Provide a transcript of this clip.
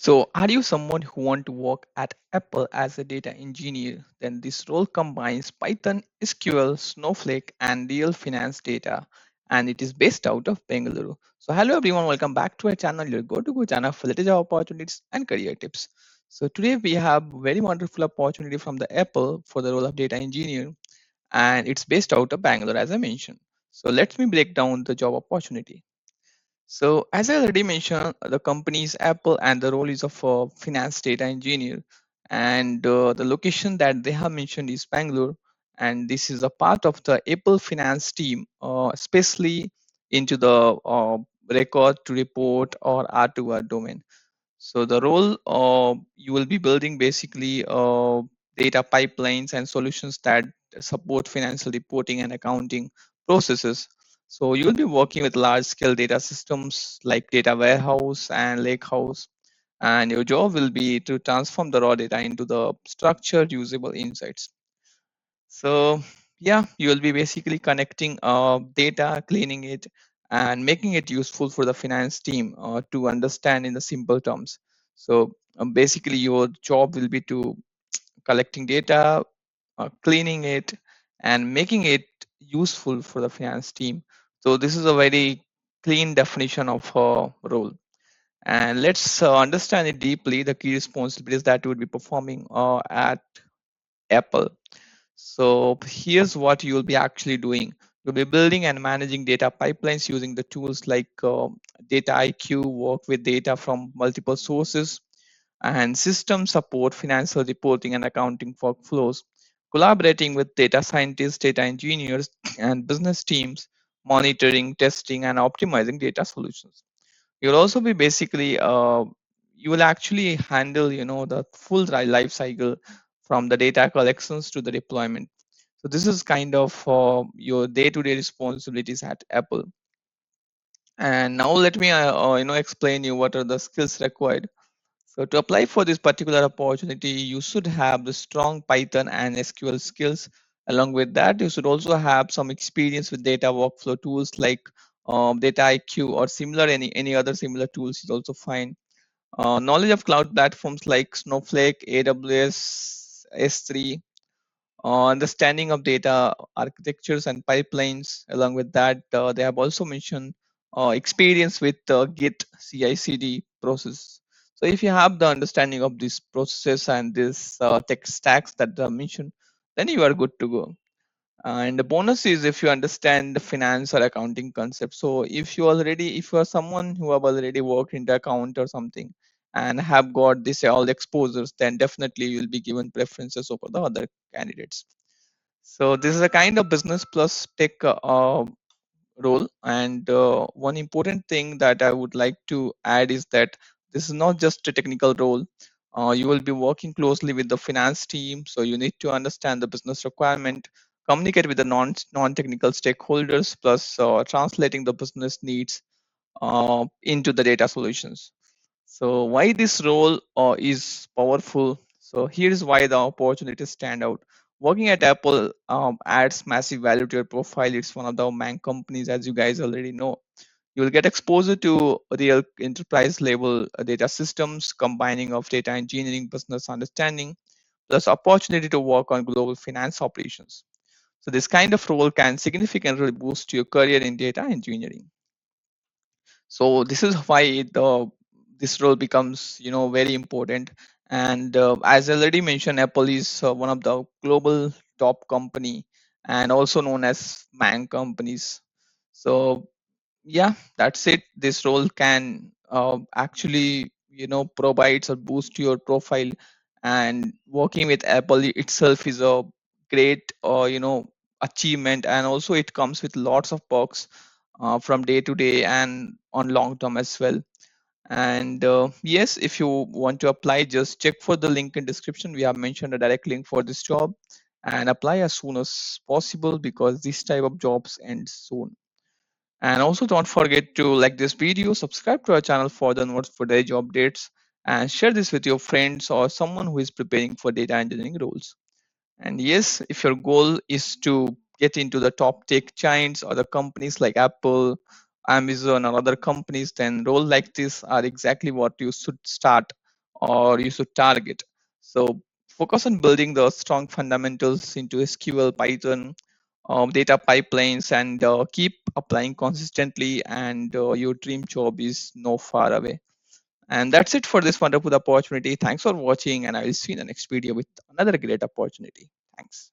So, are you someone who want to work at Apple as a data engineer? Then this role combines Python, SQL, Snowflake, and real finance data, and it is based out of Bengaluru. So, hello everyone, welcome back to our channel, your go-to-go channel for latest job opportunities and career tips. So, today we have very wonderful opportunity from the Apple for the role of data engineer, and it's based out of Bangalore, as I mentioned. So, let me break down the job opportunity. So, as I already mentioned, the company is Apple, and the role is of a finance data engineer. And the location that they have mentioned is Bangalore, and this is a part of the Apple finance team, especially into the record to report or R2R domain. So the role you will be building basically data pipelines and solutions that support financial reporting and accounting processes. So you will be working with large scale data systems like data warehouse and lakehouse. And your job will be to transform the raw data into the structured usable insights. So yeah, you will be basically connecting data, cleaning it, and making it useful for the finance team to understand in the simple terms. So basically, your job will be to collecting data, cleaning it, and making it useful for the finance team. So this is a very clean definition of a role. And let's understand it deeply. The key responsibilities that you would be performing at Apple. So here's what you'll be actually doing. You'll be building and managing data pipelines using the tools like Dataiku, work with data from multiple sources, and system support, financial reporting and accounting workflows, collaborating with data scientists, data engineers, and business teams, monitoring, testing, and optimizing data solutions. You'll also be basically you will actually handle the full life cycle from the data collections to the deployment. So this is kind of your day-to-day responsibilities at Apple. And now let me explain you what are the skills required. So to apply for this particular opportunity, you should have the strong Python and SQL skills. Along with that, you should also have some experience with data workflow tools like Dataiku or similar any other similar tools is also fine. Knowledge of cloud platforms like Snowflake, AWS, S3, understanding of data architectures and pipelines. Along with that, they have also mentioned experience with Git CI/CD process. So if you have the understanding of these processes and these tech stacks that are mentioned, then you are good to go. And the bonus is if you understand the finance or accounting concept. So if you are someone who have already worked in the account or something and have got this all exposures, then definitely you'll be given preferences over the other candidates. So this is a kind of business plus tech role. And one important thing that I would like to add is that this is not just a technical role. You will be working closely with the finance team, so you need to understand the business requirement, communicate with the non-technical stakeholders, plus translating the business needs into the data solutions. So why this role is powerful? So here's why the opportunities stand out. Working at Apple adds massive value to your profile. It's one of the main companies, as you guys already know. You will get exposure to real enterprise level data systems, combining of data engineering, business understanding, plus opportunity to work on global finance operations. So this kind of role can significantly boost your career in data engineering. So this is why this role becomes very important. And as I already mentioned, Apple is one of the global top company and also known as man companies. So yeah, that's it. This role can actually provides or boost your profile. And working with Apple itself is a great achievement, and also it comes with lots of perks from day to day and on long term as well. And yes, if you want to apply, just check for the link in description. We have mentioned a direct link for this job, and apply as soon as possible because this type of jobs end soon. And also don't forget to like this video, subscribe to our channel for the notes for daily job updates, and share this with your friends or someone who is preparing for data engineering roles. And yes, if your goal is to get into the top tech giants or the companies like Apple, Amazon, or other companies, then roles like this are exactly what you should start. or you should target. So focus on building the strong fundamentals into SQL, Python, data pipelines, and keep applying consistently. And your dream job is no far away. And that's it for this wonderful opportunity. Thanks for watching, and I will see you in the next video with another great opportunity. Thanks.